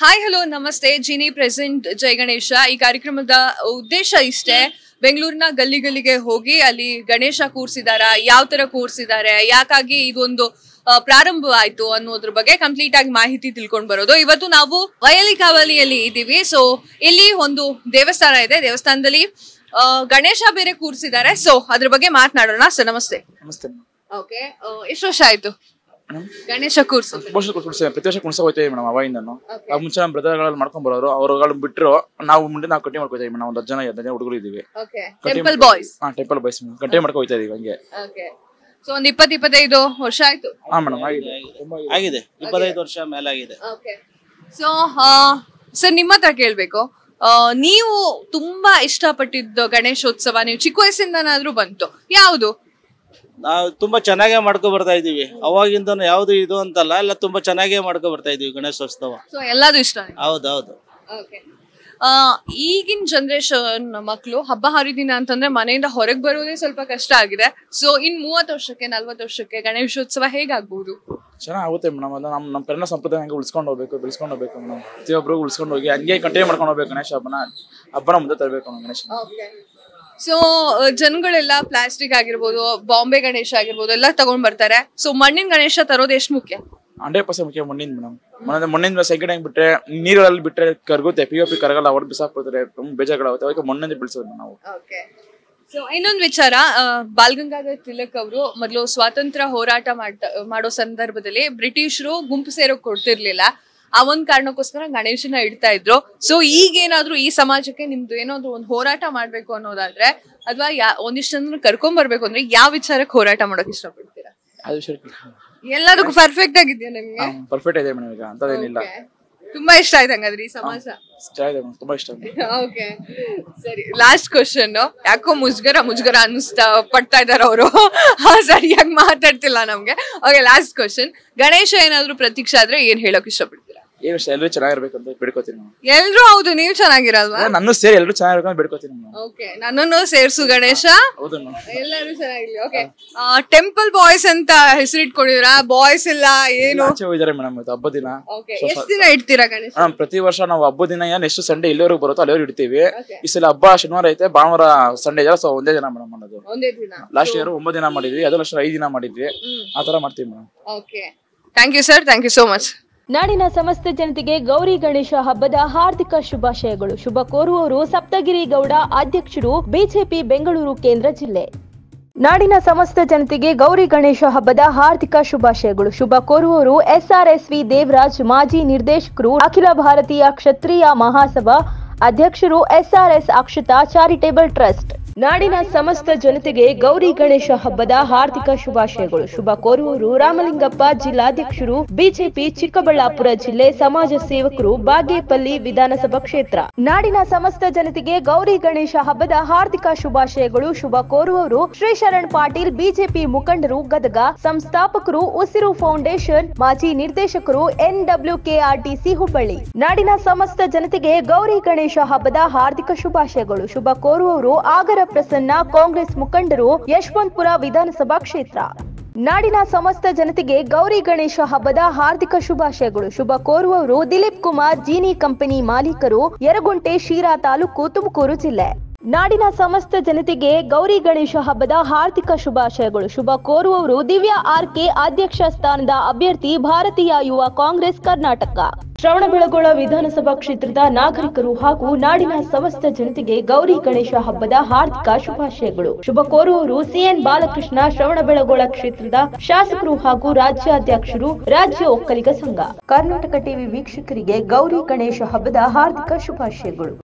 Hi hello ನಮಸ್ತೆ ಜಿನಿ present ಜೈ ಗಣೇಶ ಈ ಕಾರ್ಯಕ್ರಮದ ಉದ್ದೇಶ ಇಷ್ಟೇ ಬೆಂಗಳೂರಿನ ಗಲ್ಲಿ ಗಲ್ಲಿಗೆ ಹೋಗಿ ಅಲ್ಲಿ ಗಣೇಶ ಕೂರಿಸಿದಾರ ಯಾವ ತರ ಕೂರಿಸಿದ್ದಾರೆ ಯಾಕಾಗಿ ಇದೊಂದು ಪ್ರಾರಂಭ ಆಯ್ತು ಅನ್ನೋದ್ರ ಬಗ್ಗೆ ಕಂಪ್ಲೀಟ್ ಆಗಿ ಮಾಹಿತಿ ತಿಳ್ಕೊಂಡು ಬರೋದು ಇವತ್ತು ನಾವು ವಯಲಿ ಕಾವಲಿಯಲ್ಲಿ ಇದ್ದೀವಿ ಸೊ ಇಲ್ಲಿ ಒಂದು ದೇವಸ್ಥಾನ ಇದೆ ದೇವಸ್ಥಾನದಲ್ಲಿ ಗಣೇಶ ಬೇರೆ ಕೂರಿಸಿದ್ದಾರೆ ಸೊ ಅದ್ರ ಬಗ್ಗೆ ಮಾತನಾಡೋಣ ಸರ್ ನಮಸ್ತೆ ನಮಸ್ತೆ ಓಕೆ ಎಷ್ಟು ವರ್ಷ ಆಯ್ತು ಗಣೇಶ ಕೂರ್ಸು ಪ್ರತಿ ವರ್ಷ ಕುಣಿಸ ಹೋಗ್ತೇವೆ ಮೇಡಮ್ ಅವಾಗಿಂದನು ಮುಂಚೆ ನಮ್ಮ ಬ್ರದರ್ಗಳಲ್ಲಿ ಮಾಡ್ಕೊಂಡ್ ಬರೋರು ಅವ್ರುಗಳು ಬಿಟ್ಟರು ನಾವು ಮುಂದೆ ನಾವು ಕಟ್ಟಿ ಮಾಡ್ಕೊತೀವಿ ಮೇಡಮ್ ಒಂದು 10 ಜನ ಹುಡುಗರು ಇದೀವಿ ಟೆಂಪಲ್ ಬಾಯ್ಸ್ ಟೆಂಪಲ್ ಬಾಯ್ಸ್ ಕಟ್ಟಿ ಮಾಡ್ಕೊ ಹೋಗ್ತಾ ಇದೀವಿ ಹಂಗೆ ಸೊ ಒಂದು 20-25 ವರ್ಷ ಆಯ್ತು ಮೇಡಮ್ ಆಗಿದೆ 25 ವರ್ಷ ಮೇಲೆ ಆಗಿದೆ ಸೊ ಸರ್ ನಿಮ್ಮ ಹತ್ರ ಕೇಳ್ಬೇಕು ನೀವು ತುಂಬಾ ಇಷ್ಟಪಟ್ಟಿದ್ದು ಗಣೇಶೋತ್ಸವ ನೀವು ಚಿಕ್ಕ ವಯಸ್ಸಿಂದನಾದ್ರೂ ಬಂತು ಯಾವುದು ನಾವು ತುಂಬಾ ಚೆನ್ನಾಗೇ ಮಾಡ್ಕೊ ಬರ್ತಾ ಇದೀವಿ ಅವಾಗಿಂದ ಯಾವ್ದು ಇದು ಅಂತಲ್ಲ ಎಲ್ಲ ತುಂಬಾ ಚೆನ್ನಾಗೇ ಮಾಡ್ಕೊ ಬರ್ತಾ ಇದೀವಿ ಗಣೇಶೋತ್ಸವ ಸೊ ಎಲ್ಲಾದು ಇಷ್ಟ ಹೌದೌದು ಈಗಿನ ಜನರೇಷನ್ ಮಕ್ಕಳು ಹಬ್ಬ ಹರಿದಿನ ಅಂತಂದ್ರೆ ಮನೆಯಿಂದ ಹೊರಗೆ ಬರೋದೇ ಸ್ವಲ್ಪ ಕಷ್ಟ ಆಗಿದೆ ಸೊ ಇನ್ 30 ವರ್ಷಕ್ಕೆ 40 ವರ್ಷಕ್ಕೆ ಗಣೇಶೋತ್ಸವ ಹೇಗಾಗ್ಬಹುದು ಚೆನ್ನಾಗುತ್ತೆ ಮೇಡಮ್ ಅದು ನಮ್ಮ ಕನ್ನಡ ಸಂಪ್ರದಾಯ ಹಂಗೆ ಉಳಿಸ್ಕೊಂಡು ಹೋಗ್ಬೇಕು ಬೆಳೆಸ್ಕೊಂಡು ಹೋಗ್ಬೇಕು ಮೇಡಮ್ ಪ್ರತಿಯೊಬ್ಬರು ಉಳಿಸ್ಕೊಂಡು ಹೋಗಿ ಹಂಗೆ ಕಂಟಿನ್ಯೂ ಮಾಡ್ಕೊಂಡು ಹೋಗ್ಬೇಕು ಗಣೇಶ ಹಬ್ಬನ ಮುಂದೆ ತರಬೇಕು ಗಣೇಶ ಸೊ ಜನಗಳೆಲ್ಲ ಪ್ಲಾಸ್ಟಿಕ್ ಆಗಿರ್ಬೋದು ಬಾಂಬೆ ಗಣೇಶ ಆಗಿರ್ಬೋದು ಎಲ್ಲ ತಗೊಂಡ್ ಬರ್ತಾರೆ ಸೊ ಮಣ್ಣಿನ ಗಣೇಶ ತರೋದು ಎಷ್ಟು ಮುಖ್ಯ 100% ಮುಖ್ಯ ಮಣ್ಣಿನ ಮೇಡಮ್ ಮಣ್ಣಿನ ಸೈಕಲ್ ಹೆಂಗ್ ಬಿಟ್ರೆ ನೀರಲ್ಲಿ ಬಿಟ್ರೆ ಕರ್ಗುತ್ತೆ POP ಕರಗಲ್ಲ ಅವ್ರು ಬಿಸಾಕ್ಬಿಡ್ತಾರೆ ಬೇಜಾರಾಗುತ್ತೆ ಅದಕ್ಕೆ ಮಣ್ಣಿಂದ ಬೆಳೆಸೋದು ನಾವು ಸೊ ಇನ್ನೊಂದು ವಿಚಾರ ಬಾಲಗಂಗಾಧರ್ ತಿಲಕ್ ಅವರು ಮೊದಲು ಸ್ವಾತಂತ್ರ್ಯ ಹೋರಾಟ ಮಾಡೋ ಸಂದರ್ಭದಲ್ಲಿ ಬ್ರಿಟಿಷರು ಗುಂಪು ಸೇರೋಕ್ ಕೊಡ್ತಿರ್ಲಿಲ್ಲ ಆ ಒಂದ್ ಕಾರಣಕ್ಕೋಸ್ಕರ ಗಣೇಶನ ಇಡ್ತಾ ಇದ್ರು ಸೊ ಈಗೇನಾದ್ರೂ ಈ ಸಮಾಜಕ್ಕೆ ನಿಮ್ದು ಏನಾದ್ರು ಒಂದು ಹೋರಾಟ ಮಾಡ್ಬೇಕು ಅನ್ನೋದಾದ್ರೆ ಅಥವಾ ಒಂದಿಷ್ಟು ಜನ ಕರ್ಕೊಂಡ್ ಬರ್ಬೇಕು ಅಂದ್ರೆ ಯಾವ ವಿಚಾರಕ್ಕೆ ಹೋರಾಟ ಮಾಡೋಕೆ ಇಷ್ಟಪಡ್ತೀರಾ ಎಲ್ಲದಕ್ಕೂ ಪರ್ಫೆಕ್ಟ್ ಆಗಿದ್ಯಾ ನಿಮ್ಗೆ ಪರ್ಫೆಕ್ಟ್ ಇದೆ ಮೇಡಮ್ ಈಗ ಅಂತದೇನಿಲ್ಲ ತುಂಬಾ ಇಷ್ಟ ಆಯ್ತು ಹಂಗಾದ್ರೆ ಈ ಸಮಾಜ ತುಂಬಾ ಇಷ್ಟ ಓಕೆ ಸರಿ ಲಾಸ್ಟ್ ಕ್ವಶನ್ ಯಾಕೋ ಮುಜುಗರ ಅನ್ನಿಸ್ತಾ ಪಡ್ತಾ ಇದಾರೆ ಅವರು ಸರಿಯಾಗಿ ಮಾತಾಡ್ತಿಲ್ಲ ನಮ್ಗೆ ಓಕೆ ಲಾಸ್ಟ್ ಕ್ವಶನ್ ಗಣೇಶ ಏನಾದ್ರು ಪ್ರತೀಕ್ಷೆ ಆದ್ರೆ ಏನ್ ಹೇಳಕ್ ಇಷ್ಟಪಡ್ತೀರಾ ಎಲ್ಲರೂ ಚೆನ್ನಾಗಿರ್ಬೇಕು ಅಂತ ಬಿಡ್ಕೋತೀನಿ ಎಲ್ರು ಹೌದು ನೀವು ಚೆನ್ನಾಗಿರಲ್ವಾ ನನ್ನ ಸೇರಿ ಎಲ್ಲರೂ ಚೆನ್ನಾಗಿರ್ಬೇಕು ಅಂತ ಬಿಡ್ಕೋತೀನಿ ಓಕೆ ನನ್ನನ್ನು ಸೇರ್ಸು ಗಣೇಶ ಎಲ್ಲರೂ ಚೆನ್ನಾಗಿರ್ಲಿ ಓಕೆ ಟೆಂಪಲ್ ಬಾಯ್ಸ್ ಅಂತ ಹೆಸರಿಟ್ಕೊಂಡಿದ್ರ ಬಾಯ್ಸ್ ಇಲ್ಲ ಏನು ಹೋಗಿದ್ದಾರೆ ಮೇಡಮ್ ಹಬ್ಬ ದಿನ ಎಷ್ಟು ದಿನ ಇಡ್ತೀರಾ ಗಣೇಶ ಪ್ರತಿ ವರ್ಷ ನಾವು ಹಬ್ಬ ದಿನ ಎಷ್ಟು ಸಂಡೇ ಇಲ್ಲಿವರೆಗೂ ಬರುತ್ತೋ ಅಲ್ಲಿವರೆಗೂ ಇಡ್ತೀವಿ ಈ ಸಲ ಹಬ್ಬ ಶನಿವಾರ ಐತೆ ಭಾನುವಾರ ಸಂಡೇ ಇದೆ ಸೊ ಒಂದೇ ದಿನ ಮೇಡಮ್ ಅನ್ನೋದು ಲಾಸ್ಟ್ ಇಯರ್ 9 ದಿನ ಮಾಡಿದ್ವಿ ಅದ್ರ ವರ್ಷ 5 ದಿನ ಮಾಡಿದ್ವಿ ಆತರ ಮಾಡ್ತೀವಿ madam okay thank you sir thank you so much ನಾಡಿನ ಸಮಸ್ತ ಜನತೆಗೆ ಗೌರಿ ಗಣೇಶ ಹಬ್ಬದ ಹಾರ್ದಿಕ ಶುಭಾಶಯಗಳು. ಶುಭ ಕೋರುವವರು ಸಪ್ತಗಿರಿ ಗೌಡ, ಅಧ್ಯಕ್ಷರು, ಬಿಜೆಪಿ ಬೆಂಗಳೂರು ಕೇಂದ್ರ ಜಿಲ್ಲೆ. ನಾಡಿನ ಸಮಸ್ತ ಜನತೆಗೆ ಗೌರಿ ಗಣೇಶ ಹಬ್ಬದ ಹಾರ್ದಿಕ ಶುಭಾಶಯಗಳು. ಶುಭ ಕೋರುವವರು SRSV ದೇವರಾಜ್, ಮಾಜಿ ನಿರ್ದೇಶಕರು, ಅಖಿಲ ಭಾರತೀಯ ಕ್ಷತ್ರಿಯ ಮಹಾಸಭಾ ಅಧ್ಯಕ್ಷರು, SRS ಅಕ್ಷತಾ ಚಾರಿಟೇಬಲ್ ಟ್ರಸ್ಟ್. ನಾಡಿನ ಸಮಸ್ತ ಜನತೆಗೆ ಗೌರಿ ಗಣೇಶ ಹಬ್ಬದ ಹಾರ್ದಿಕ ಶುಭಾಶಯಗಳು. ಶುಭ ಕೋರುವವರು ರಾಮಲಿಂಗಪ್ಪ, ಜಿಲ್ಲಾಧ್ಯಕ್ಷರು, ಬಿಜೆಪಿ ಚಿಕ್ಕಬಳ್ಳಾಪುರ ಜಿಲ್ಲೆ, ಸಮಾಜ ಸೇವಕರು, ಬಾಗೇಪಲ್ಲಿ ವಿಧಾನಸಭಾ ಕ್ಷೇತ್ರ. ನಾಡಿನ ಸಮಸ್ತ ಜನತೆಗೆ ಗೌರಿ ಗಣೇಶ ಹಬ್ಬದ ಹಾರ್ದಿಕ ಶುಭಾಶಯಗಳು. ಶುಭ ಕೋರುವವರು ಶ್ರೀ ಶರಣ್ ಪಾಟೀಲ್, ಬಿಜೆಪಿ ಮುಖಂಡರು, ಗದಗ, ಸಂಸ್ಥಾಪಕರು, ಉಸಿರು ಫೌಂಡೇಶನ್, ಮಾಜಿ ನಿರ್ದೇಶಕರು, NWKRTC ಹುಬ್ಬಳ್ಳಿ. ನಾಡಿನ ಸಮಸ್ತ ಜನತೆಗೆ ಗೌರಿ ಗಣೇಶ ಹಬ್ಬದ ಹಾರ್ದಿಕ ಶುಭಾಶಯಗಳು. ಶುಭ ಕೋರುವವರು ಆಗರ ಪ್ರಸನ್ನ, ಕಾಂಗ್ರೆಸ್ ಮುಖಂಡರು, ಯಶವಂತಪುರ ವಿಧಾನಸಭಾ ಕ್ಷೇತ್ರ. ನಾಡಿನ ಸಮಸ್ತ ಜನತೆಗೆ ಗೌರಿ ಗಣೇಶ ಹಬ್ಬದ ಹಾರ್ದಿಕ ಶುಭಾಶಯಗಳು. ಶುಭ ಕೋರುವವರು ದಿಲೀಪ್ ಕುಮಾರ್, ಜೀನಿ ಕಂಪನಿ ಮಾಲೀಕರು, ಯರಗುಂಟೆ, ಶಿರಾ ತಾಲೂಕು, ತುಮಕೂರು ಜಿಲ್ಲೆ. ನಾಡಿನ ಸಮಸ್ತ ಜನತೆಗೆ ಗೌರಿ ಗಣೇಶ ಹಬ್ಬದ ಹಾರ್ದಿಕ ಶುಭಾಶಯಗಳು. ಶುಭ ಕೋರುವವರು ದಿವ್ಯಾ RK, ಅಧ್ಯಕ್ಷ ಸ್ಥಾನದ ಅಭ್ಯರ್ಥಿ, ಭಾರತೀಯ ಯುವ ಕಾಂಗ್ರೆಸ್ ಕರ್ನಾಟಕ. ಶ್ರವಣಬೆಳಗೊಳ ವಿಧಾನಸಭಾ ಕ್ಷೇತ್ರದ ನಾಗರಿಕರು ಹಾಗೂ ನಾಡಿನ ಸಮಸ್ತ ಜನತೆಗೆ ಗೌರಿ ಗಣೇಶ ಹಬ್ಬದ ಹಾರ್ದಿಕ ಶುಭಾಶಯಗಳು. ಶುಭ ಕೋರುವವರು CN ಬಾಲಕೃಷ್ಣ, ಶ್ರವಣಬೆಳಗೊಳ ಕ್ಷೇತ್ರದ ಶಾಸಕರು ಹಾಗೂ ರಾಜ್ಯಾಧ್ಯಕ್ಷರು, ರಾಜ್ಯ ಒಕ್ಕಲಿಗ ಸಂಘ. ಕರ್ನಾಟಕ ಟಿವಿ ವೀಕ್ಷಕರಿಗೆ ಗೌರಿ ಗಣೇಶ ಹಬ್ಬದ ಹಾರ್ದಿಕ ಶುಭಾಶಯಗಳು.